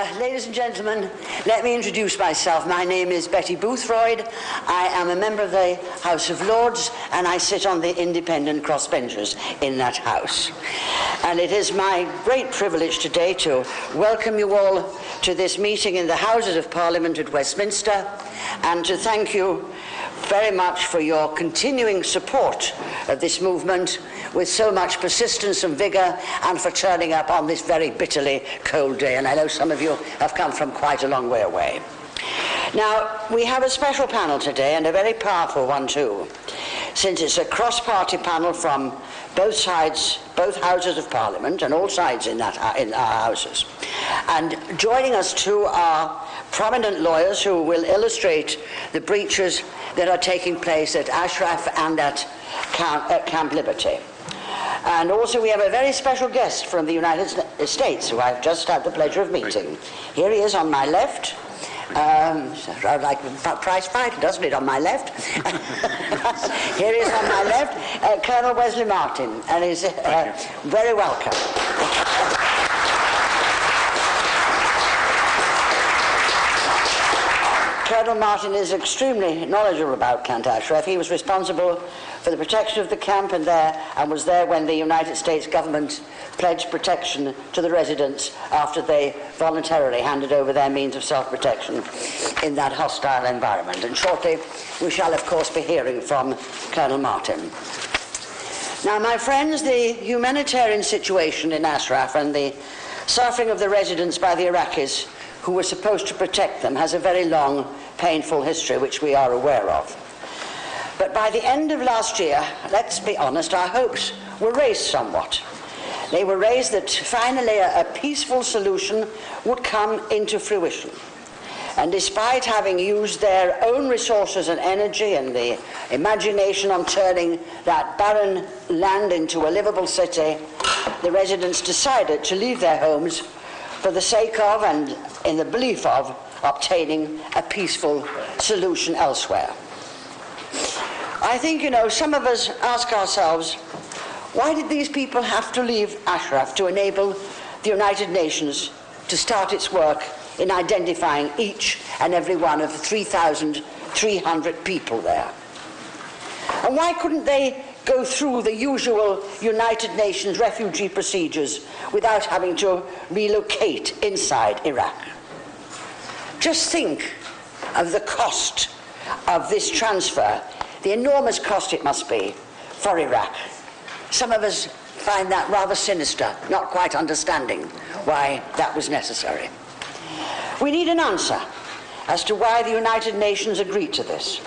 Ladies and gentlemen, let me introduce myself. My name is Betty Boothroyd. I am a member of the House of Lords, and I sit on the independent crossbenchers in that House. And it is my great privilege today to welcome you all to this meeting in the Houses of Parliament at Westminster, and to thank you very much for your continuing support of this movement with so much persistence and vigour, and for turning up on this very bitterly cold day. And I know some of you have come from quite a long way away. Now, we have a special panel today, and a very powerful one too, since it's a cross-party panel from both sides, both Houses of Parliament, and all sides in our houses. And joining us too are prominent lawyers who will illustrate the breaches that are taking place at Ashraf and at Camp Liberty. And also we have a very special guest from the United States, who I've just had the pleasure of meeting. Here he is on my left. Like prize fighter, doesn't it, on my left? Here he is on my left, Colonel Wesley Martin, and he's very welcome. Colonel Martin is extremely knowledgeable about Camp Ashraf. He was responsible for the protection of the camp and was there when the United States government pledged protection to the residents after they voluntarily handed over their means of self-protection in that hostile environment. And shortly we shall of course be hearing from Colonel Martin. Now, my friends, the humanitarian situation in Ashraf and the suffering of the residents by the Iraqis who were supposed to protect them has a very long, painful history which we are aware of. But by the end of last year, let's be honest, our hopes were raised somewhat. They were raised that finally a peaceful solution would come into fruition. And despite having used their own resources and energy and the imagination on turning that barren land into a livable city, the residents decided to leave their homes for the sake of, and in the belief of, obtaining a peaceful solution elsewhere. I think, some of us ask ourselves, why did these people have to leave Ashraf to enable the United Nations to start its work in identifying each and every one of the 3,300 people there? And why couldn't they go through the usual United Nations refugee procedures without having to relocate inside Iraq? Just think of the cost of this transfer, the enormous cost it must be for Iraq. Some of us find that rather sinister, not quite understanding why that was necessary. We need an answer as to why the United Nations agreed to this.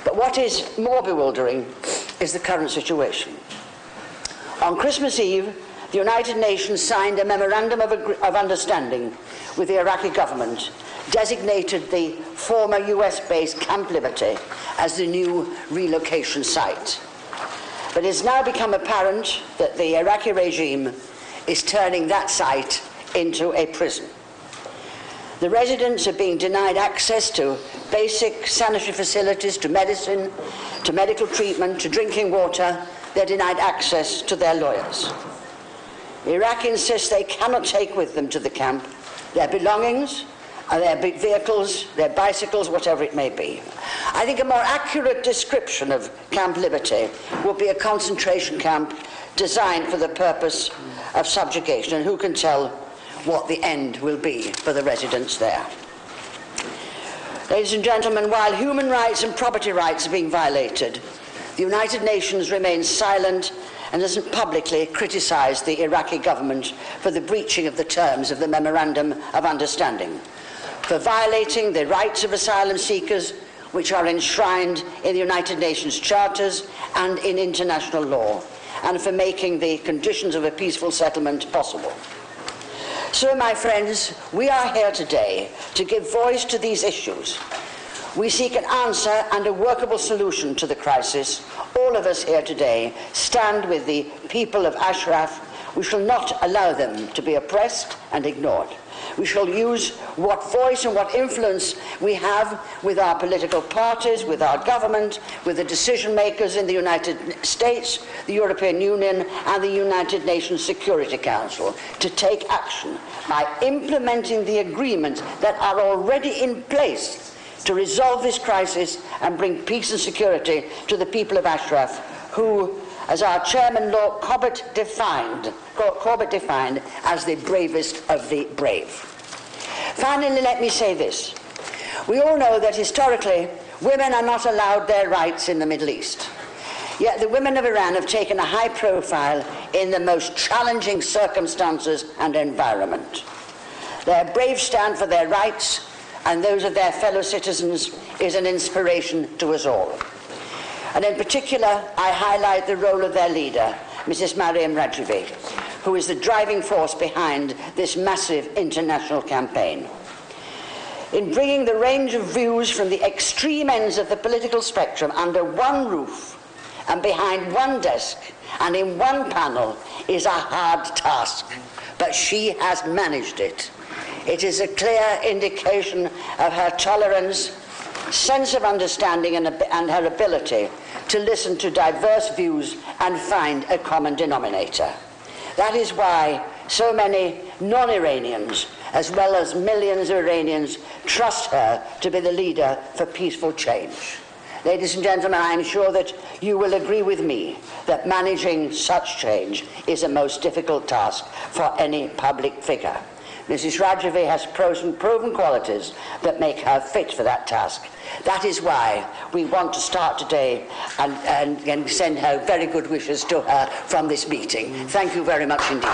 But what is more bewildering is the current situation. On Christmas Eve, the United Nations signed a memorandum of understanding with the Iraqi government, designated the former US-based Camp Liberty as the new relocation site. But it's now become apparent that the Iraqi regime is turning that site into a prison. The residents are being denied access to basic sanitary facilities, to medicine, to medical treatment, to drinking water. They're denied access to their lawyers. Iraq insists they cannot take with them to the camp their belongings, their vehicles, their bicycles, whatever it may be. I think a more accurate description of Camp Liberty would be a concentration camp designed for the purpose of subjugation, and who can tell what the end will be for the residents there. Ladies and gentlemen, while human rights and property rights are being violated, the United Nations remains silent and doesn't publicly criticize the Iraqi government for the breaching of the terms of the Memorandum of Understanding, for violating the rights of asylum seekers which are enshrined in the United Nations charters and in international law, and for making the conditions of a peaceful settlement possible. So, my friends, we are here today to give voice to these issues. We seek an answer and a workable solution to the crisis. All of us here today stand with the people of Ashraf, We shall not allow them to be oppressed and ignored. We shall use what voice and what influence we have with our political parties, with our government, with the decision makers in the United States, the European Union and the United Nations Security Council to take action by implementing the agreements that are already in place to resolve this crisis and bring peace and security to the people of Ashraf, who, as our chairman Lord Corbett defined as the bravest of the brave. Finally, let me say this. We all know that historically women are not allowed their rights in the Middle East. Yet the women of Iran have taken a high profile in the most challenging circumstances and environment. Their brave stand for their rights and those of their fellow citizens is an inspiration to us all. And in particular, I highlight the role of their leader, Mrs. Maryam Rajavi, who is the driving force behind this massive international campaign. In bringing the range of views from the extreme ends of the political spectrum under one roof and behind one desk and in one panel is a hard task, but she has managed it. It is a clear indication of her tolerance, sense of understanding and her ability to listen to diverse views and find a common denominator. That is why so many non-Iranians, as well as millions of Iranians, trust her to be the leader for peaceful change. Ladies and gentlemen, I am sure that you will agree with me that managing such change is a most difficult task for any public figure. Mrs. Rajavi has proven qualities that make her fit for that task. That is why we want to start today and send her very good wishes to her from this meeting. Thank you very much indeed.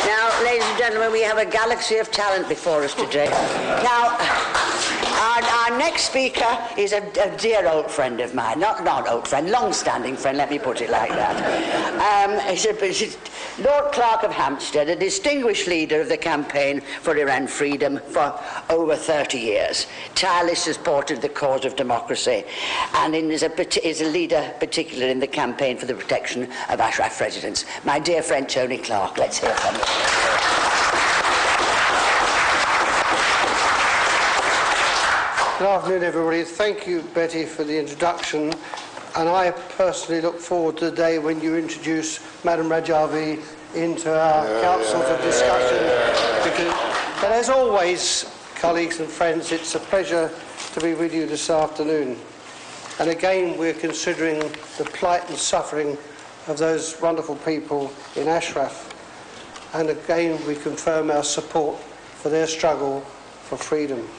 Now, ladies and gentlemen, we have a galaxy of talent before us today. Now, our next speaker is a dear old friend of mine, not old friend, long-standing friend, let me put it like that. He's Lord Clarke of Hampstead, a distinguished leader of the campaign for Iran freedom for over 30 years, tirelessly supported the cause of democracy, and is a leader particularly in the campaign for the protection of Ashraf residents. My dear friend Tony Clarke, let's hear from you. Good afternoon, everybody. Thank you, Betty, for the introduction. And I personally look forward to the day when you introduce Madam Rajavi into our councils of discussion. But as always, colleagues and friends, it's a pleasure to be with you this afternoon. And again, we're considering the plight and suffering of those wonderful people in Ashraf. And again, we confirm our support for their struggle for freedom.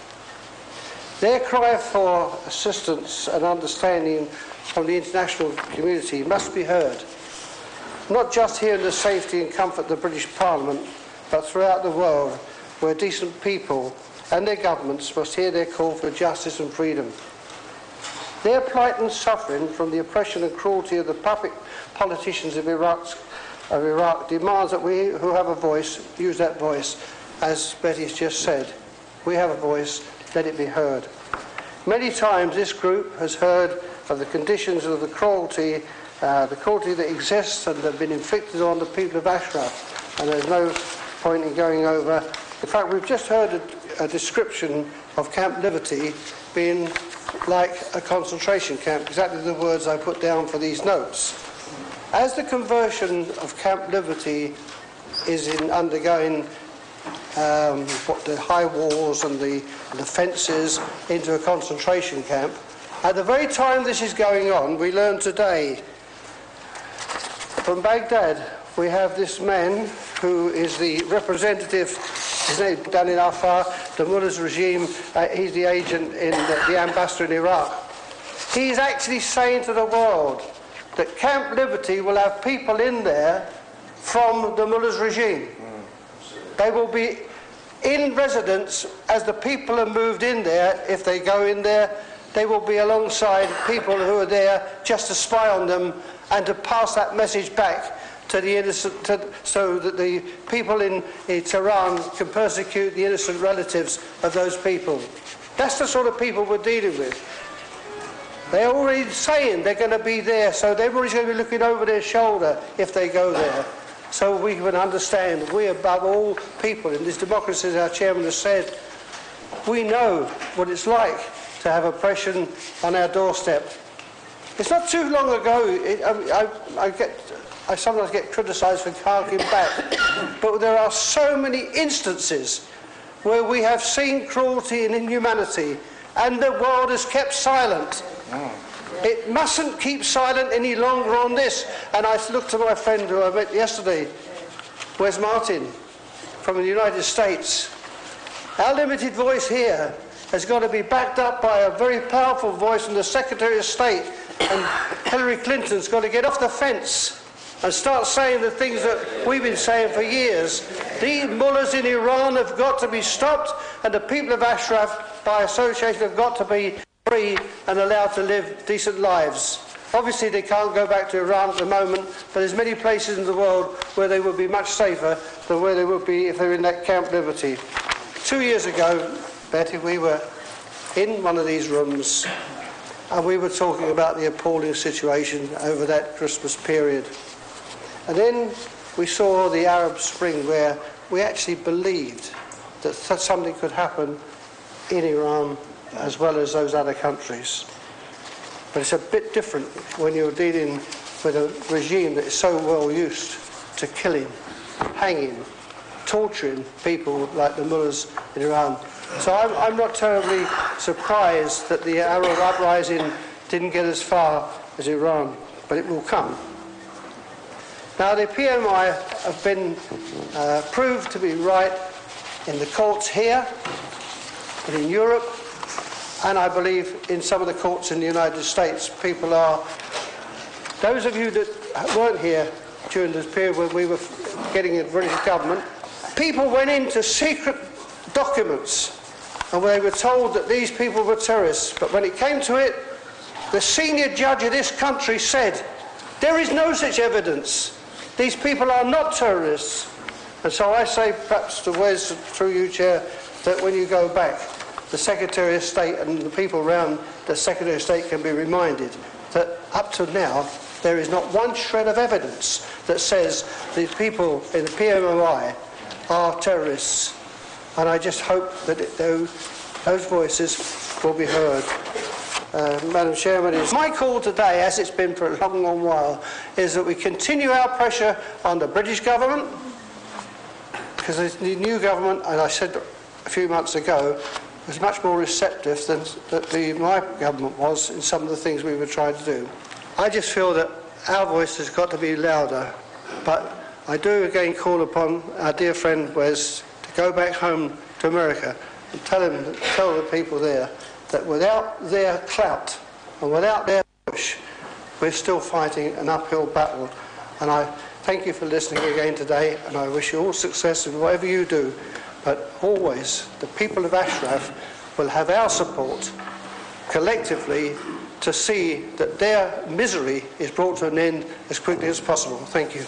Their cry for assistance and understanding from the international community must be heard, not just here in the safety and comfort of the British Parliament, but throughout the world, where decent people and their governments must hear their call for justice and freedom. Their plight and suffering from the oppression and cruelty of the puppet politicians of Iraq demands that we who have a voice use that voice. As Betty's just said, we have a voice, let it be heard. Many times this group has heard of the conditions of the cruelty that exists and that have been inflicted on the people of Ashraf, and there's no point in going over. In fact, we've just heard a description of Camp Liberty being like a concentration camp, exactly the words I put down for these notes. As the conversion of Camp Liberty is undergoing the high walls and the fences into a concentration camp, at the very time this is going on, we learn today from Baghdad, we have this man who is the representative, his name is down in Afar, the Mullah's regime, he's the agent in the ambassador in Iraq. He's actually saying to the world that Camp Liberty will have people in there from the Mullah's regime. They will be in residence as the people are moved in there. If they go in there, they will be alongside people who are there just to spy on them and to pass that message back to the innocent, so that the people in Tehran can persecute the innocent relatives of those people. That's the sort of people we're dealing with. They're already saying they're going to be there, so everybody's going to be looking over their shoulder if they go there. So we can understand, we above all people in this democracy, as our chairman has said, we know what it's like to have oppression on our doorstep. It's not too long ago, I sometimes get criticised for harking back, but there are so many instances where we have seen cruelty and inhumanity, and the world has kept silent. It mustn't keep silent any longer on this. And I looked to my friend who I met yesterday, Wes Martin, from the United States. Our limited voice here has got to be backed up by a very powerful voice from the Secretary of State, and Hillary Clinton's got to get off the fence and start saying the things that we've been saying for years. These mullahs in Iran have got to be stopped, and the people of Ashraf, by association, have got to be free and allowed to live decent lives. Obviously they can't go back to Iran at the moment, but there's many places in the world where they would be much safer than where they would be if they were in that Camp Liberty. 2 years ago, Betty, we were in one of these rooms and we were talking about the appalling situation over that Christmas period. And then we saw the Arab Spring, where we actually believed that something could happen in Iran as well as those other countries. But it's a bit different when you're dealing with a regime that is so well used to killing, hanging, torturing people like the mullahs in Iran. So I'm not terribly surprised that the Arab uprising didn't get as far as Iran, but it will come. Now the PMI have been proved to be right in the courts here and in Europe, and I believe in some of the courts in the United States. People are, those of you that weren't here during this period when we were getting a British government, people went into secret documents and they were told that these people were terrorists. But when it came to it, the senior judge of this country said, there is no such evidence. These people are not terrorists. And so I say, perhaps to Wes, through you, Chair, that when you go back, the Secretary of State and the people around the Secretary of State can be reminded that up to now there is not one shred of evidence that says the people in the PMOI are terrorists. And I just hope that those voices will be heard. Madam Chairman, my call today, as it's been for a long, long while, is that we continue our pressure on the British government, because the new government, and I said a few months ago, was much more receptive than my government was in some of the things we were trying to do. I just feel that our voice has got to be louder, but I do again call upon our dear friend Wes to go back home to America and tell the people there that without their clout and without their push, we're still fighting an uphill battle. And I thank you for listening again today, and I wish you all success in whatever you do. But always, the people of Ashraf will have our support collectively to see that their misery is brought to an end as quickly as possible. Thank you.